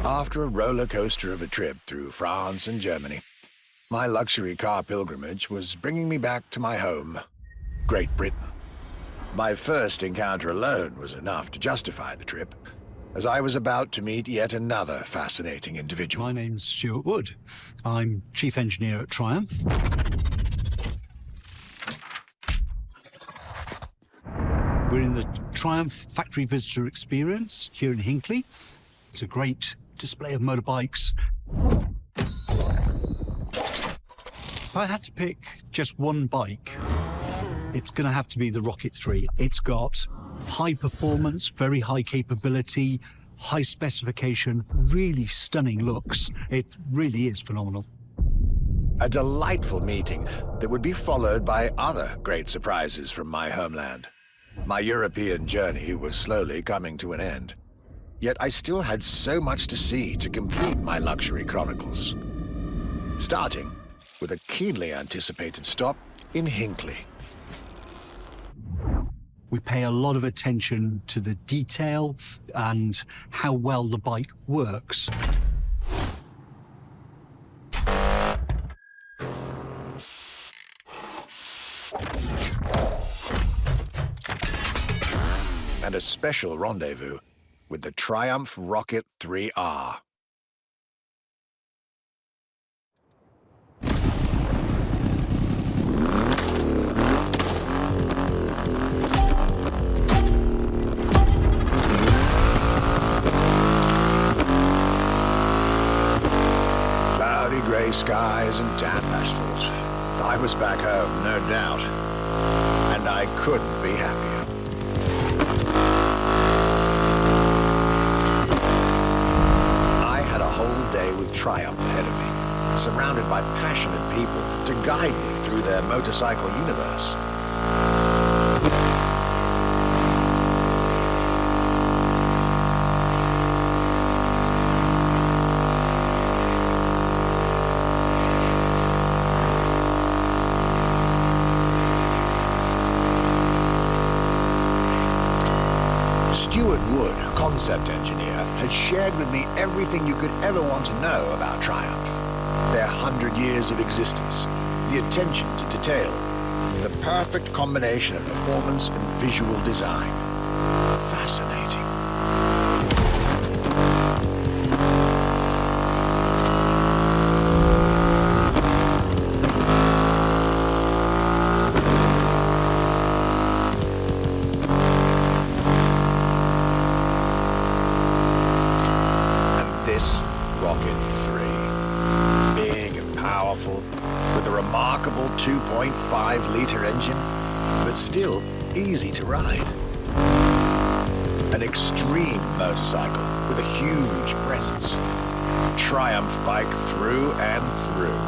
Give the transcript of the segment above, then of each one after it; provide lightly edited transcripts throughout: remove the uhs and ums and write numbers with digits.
After a roller coaster of a trip through France and Germany, my luxury car pilgrimage was bringing me back to my home, Great Britain. My first encounter alone was enough to justify the trip, as I was about to meet yet another fascinating individual. My name's Stuart Wood. I'm Chief Engineer at Triumph. We're in the Triumph Factory Visitor Experience here in Hinckley. It's a great display of motorbikes. If I had to pick just one bike, it's going to have to be the Rocket 3. It's got high performance, very high capability, high specification, really stunning looks. It really is phenomenal. A delightful meeting that would be followed by other great surprises from my homeland. My European journey was slowly coming to an end. Yet I still had so much to see to complete my luxury chronicles. Starting with a keenly anticipated stop in Hinckley. We pay a lot of attention to the detail and how well the bike works. And a special rendezvous with the Triumph Rocket 3R. Cloudy grey skies and damp asphalt. I was back home, no doubt, and I couldn't be happier. Day with Triumph ahead of me, surrounded by passionate people to guide me through their motorcycle universe. Stuart Wood, concept engineer, had shared with me everything you could ever want to know about Triumph. Their 100 years of existence, the attention to detail, the perfect combination of performance and visual design. Fascinating. Rocket 3. Big and powerful, with a remarkable 2.5-liter engine, but still easy to ride. An extreme motorcycle with a huge presence. Triumph bike through and through.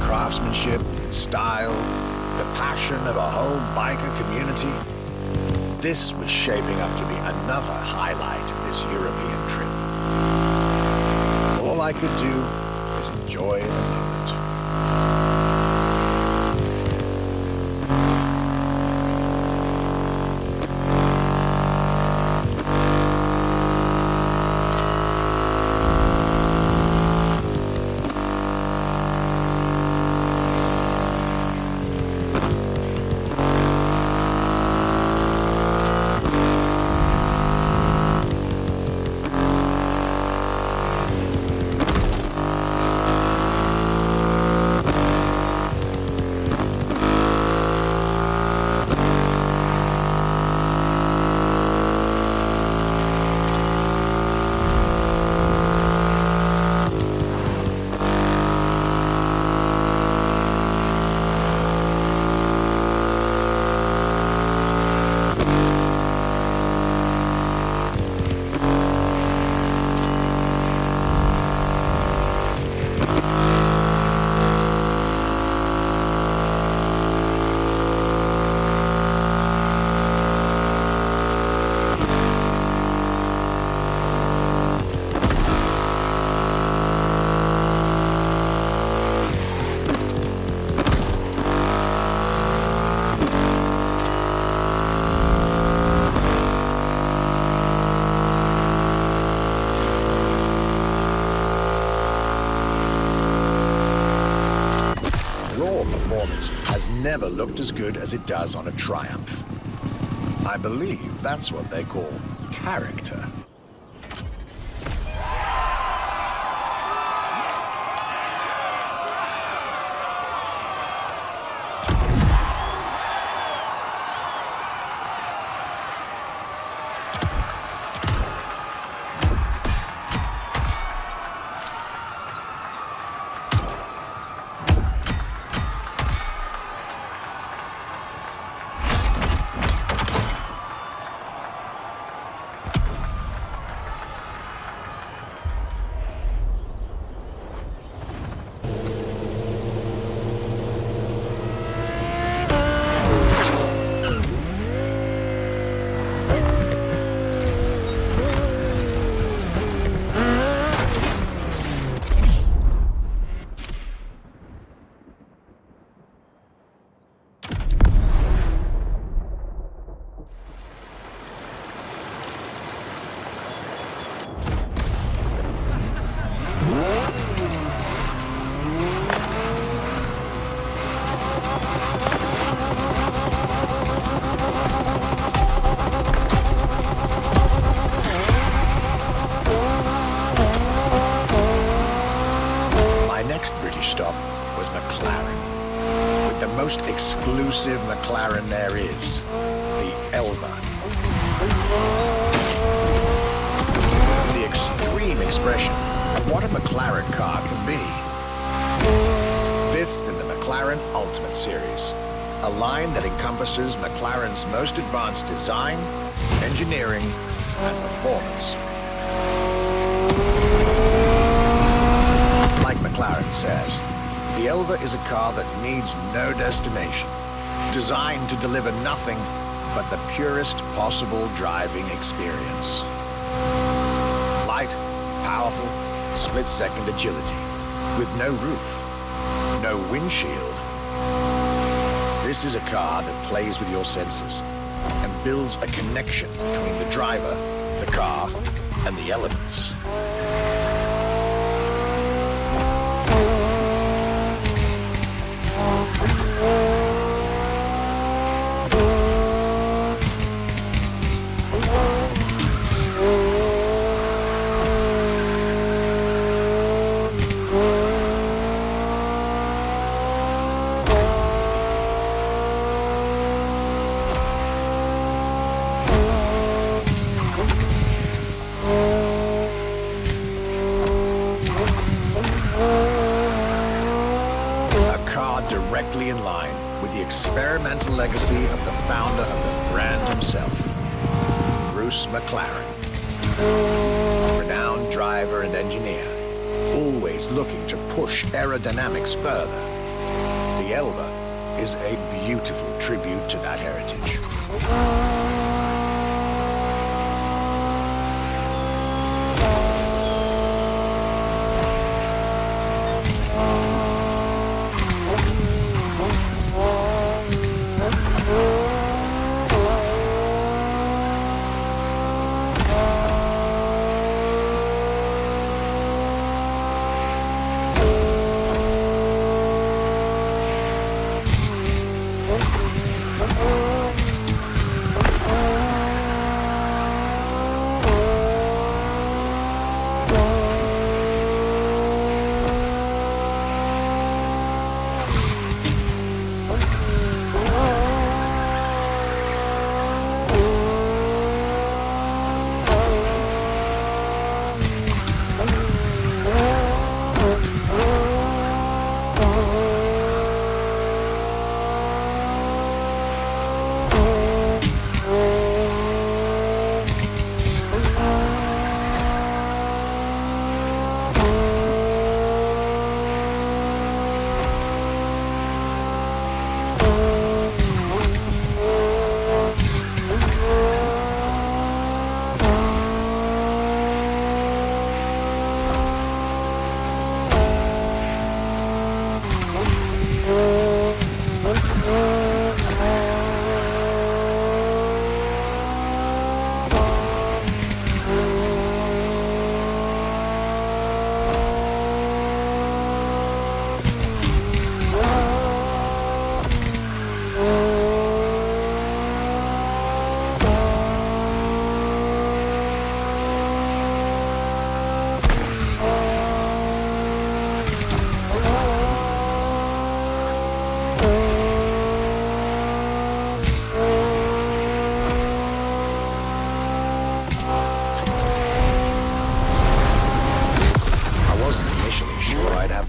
Craftsmanship, style, the passion of a whole biker community. This was shaping up to be another highlight of this European trip. All I could do was enjoy the moment. performance has never looked as good as it does on a Triumph. I believe that's what they call character. Most exclusive McLaren there is, the Elva. The extreme expression of what a McLaren car can be. Fifth in the McLaren Ultimate Series, a line that encompasses McLaren's most advanced design, engineering, and performance. Like McLaren says, the Elva is a car that needs no destination, designed to deliver nothing but the purest possible driving experience. Light, powerful, split-second agility, with no roof, no windshield. This is a car that plays with your senses and builds a connection between the driver, the car, and the elements. Directly in line with the experimental legacy of the founder of the brand himself, Bruce McLaren. Renowned driver and engineer, always looking to push aerodynamics further. The Elva is a beautiful tribute to that heritage.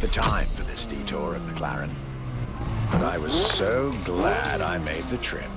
for time for this detour at McLaren, but I was so glad I made the trip.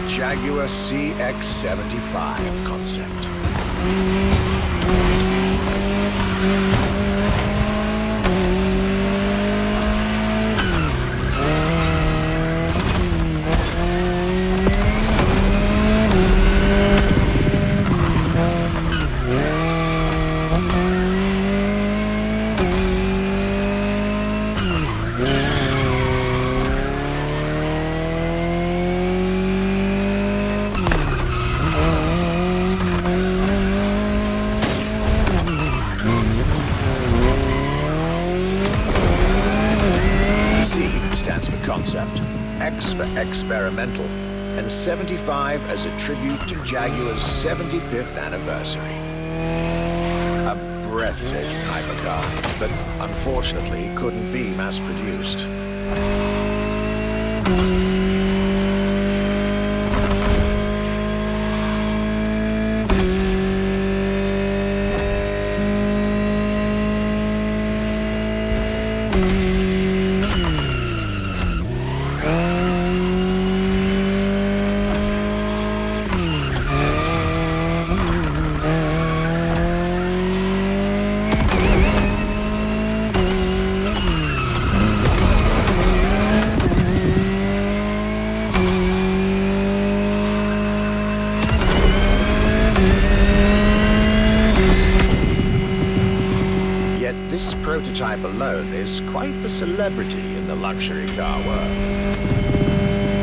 Jaguar CX-75 concept. Stands for concept, X for experimental, and 75 as a tribute to Jaguar's 75th anniversary. A breathtaking hypercar, but unfortunately couldn't be mass-produced. This prototype alone is quite the celebrity in the luxury car world.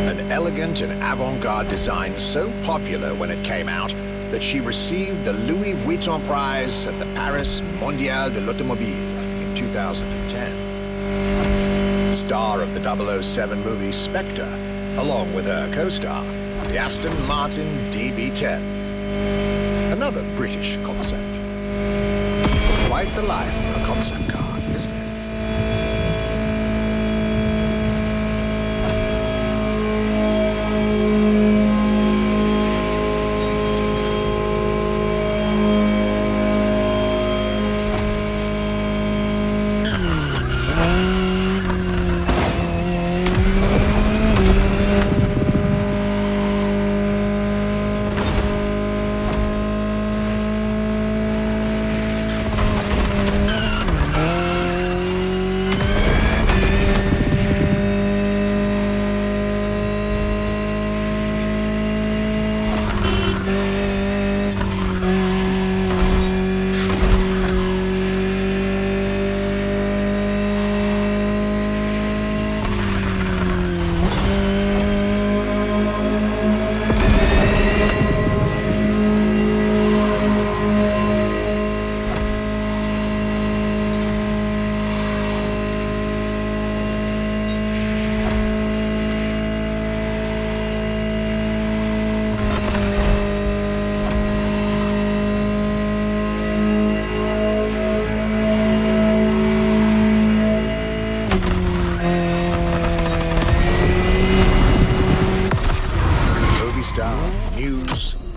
An elegant and avant-garde design so popular when it came out that she received the Louis Vuitton prize at the Paris Mondial de l'Automobile in 2010. Star of the 007 movie Spectre, along with her co-star, the Aston Martin DB10. Another British concept. Quite the life of a concept car, isn't it?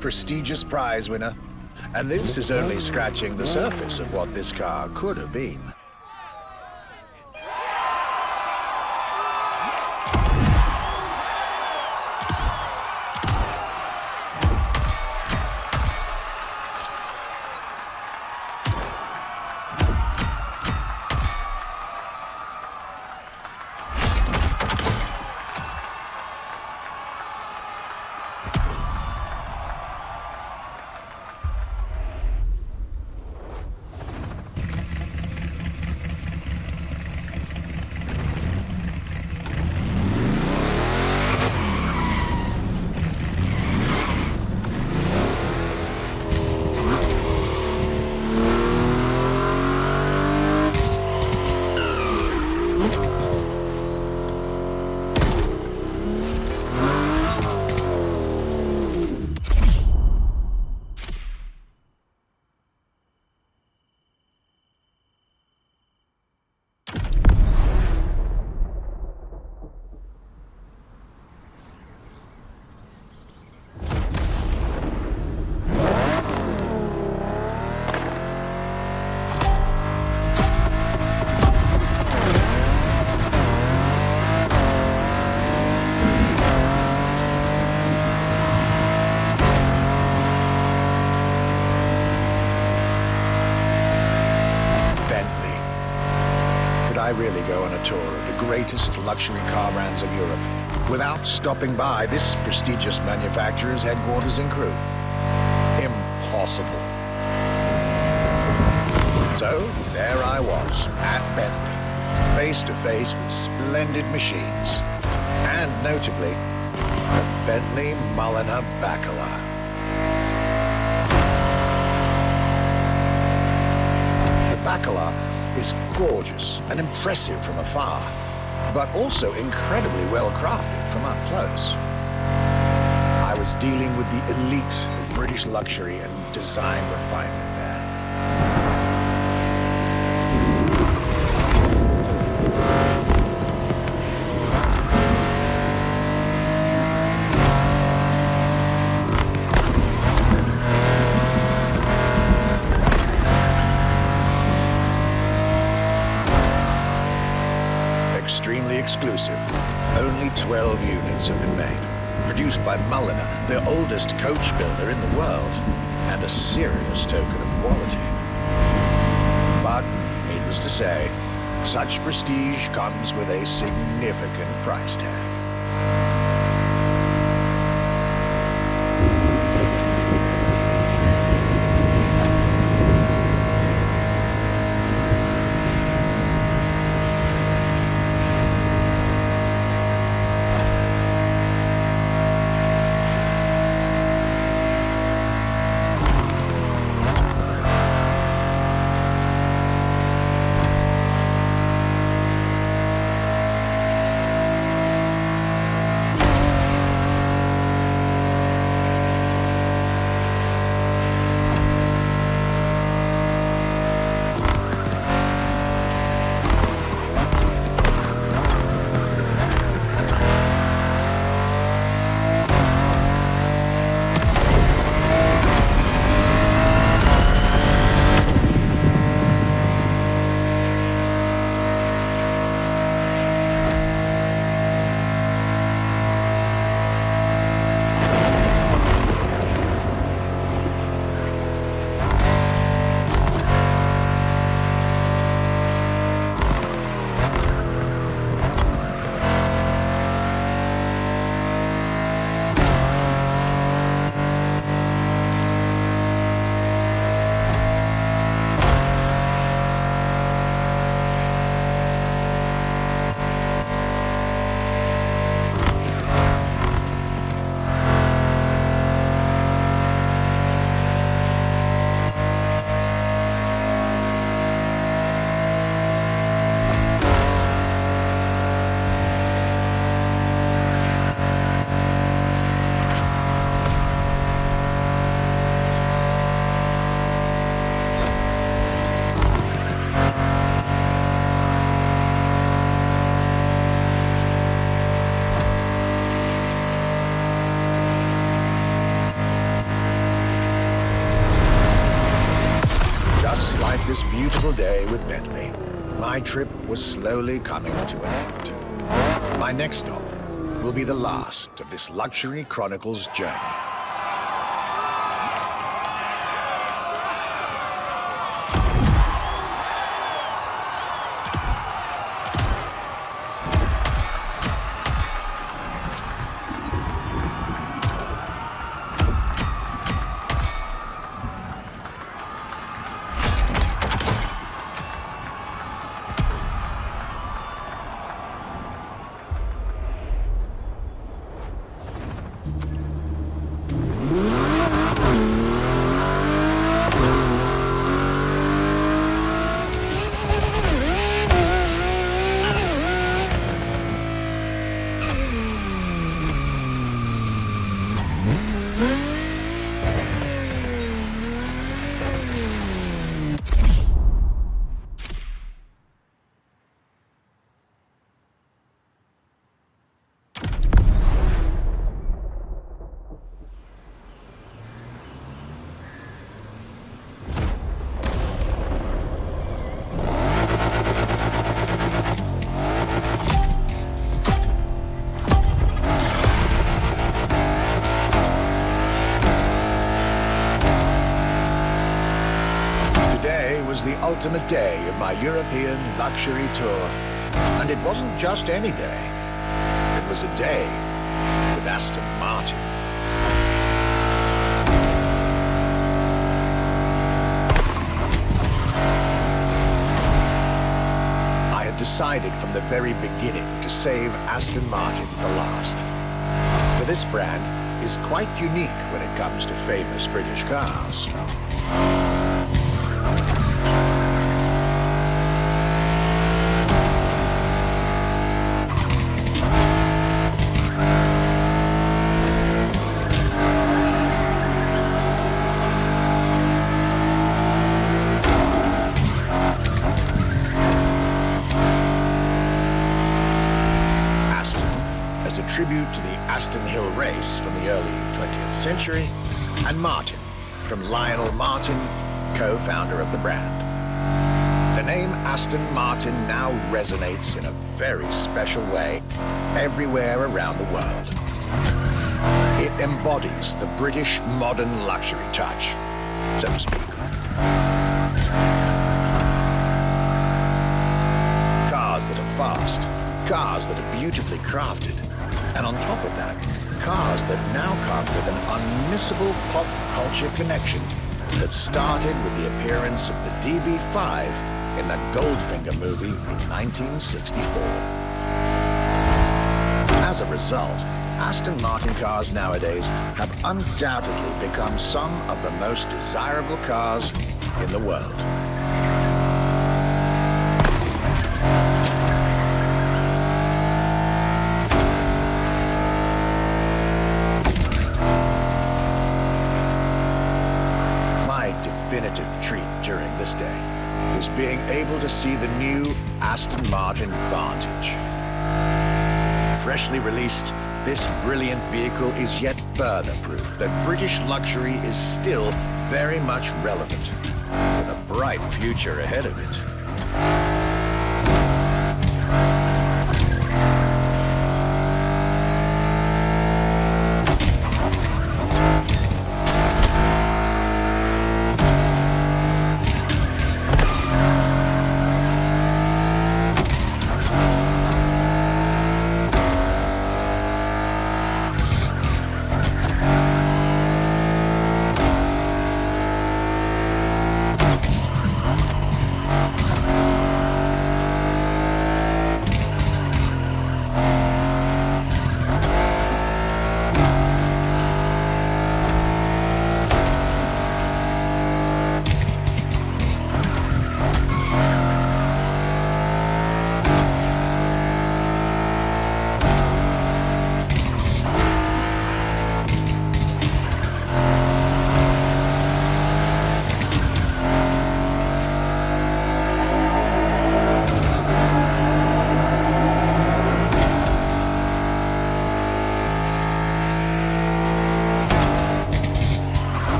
Prestigious prize winner, and this is only scratching the surface of what this car could have been. I really go on a tour of the greatest luxury car brands of Europe without stopping by this prestigious manufacturer's headquarters and crew? Impossible. So, there I was, at Bentley, face to face with splendid machines, and notably, the Bentley Mulliner Bacalar. The Bacalar is gorgeous and impressive from afar, but also incredibly well crafted from up close. I was dealing with the elite of British luxury and design refinement there. Extremely exclusive. Only 12 units have been made. Produced by Mulliner, the oldest coach builder in the world, and a serious token of quality. But, needless to say, such prestige comes with a significant price tag. This beautiful day with Bentley, my trip was slowly coming to an end. My next stop will be the last of this luxury Chronicles journey. was the ultimate day of my European luxury tour. And it wasn't just any day. It was a day with Aston Martin. I had decided from the very beginning to save Aston Martin for last. For this brand is quite unique when it comes to famous British cars. As a tribute to the Aston Hill race from the early 20th century, and Martin, from Lionel Martin, co-founder of the brand. The name Aston Martin now resonates in a very special way everywhere around the world. It embodies the British modern luxury touch, so to speak. Cars that are fast, cars that are beautifully crafted, and on top of that, cars that now come with an unmissable pop culture connection that started with the appearance of the DB5 in the Goldfinger movie in 1964. As a result, Aston Martin cars nowadays have undoubtedly become some of the most desirable cars in the world. Definitive treat during this day was being able to see the new Aston Martin Vantage. Freshly released, this brilliant vehicle is yet further proof that British luxury is still very much relevant, with a bright future ahead of it.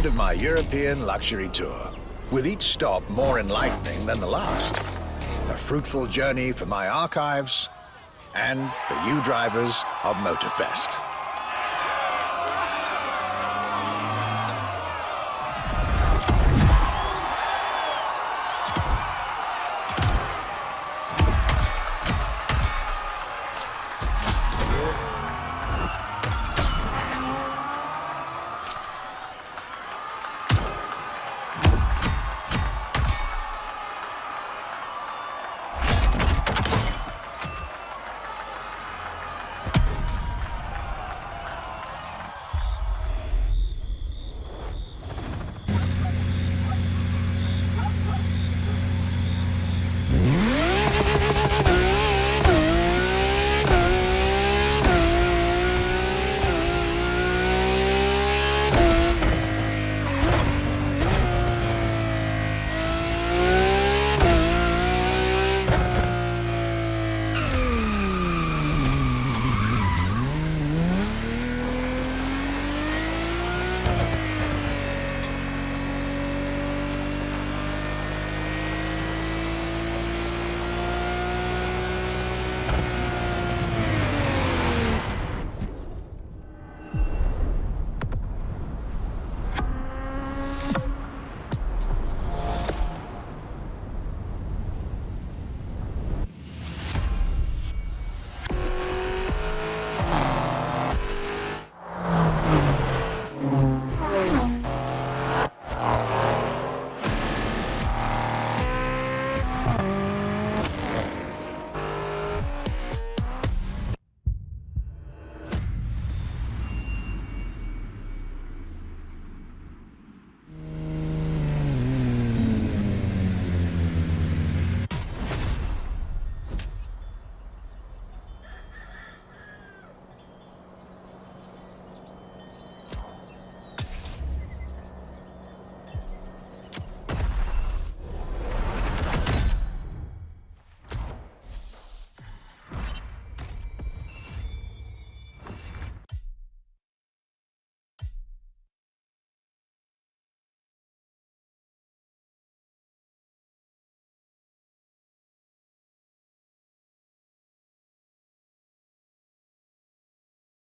Of my European luxury tour, with each stop more enlightening than the last. A fruitful journey for my archives and for you drivers of MotorFest.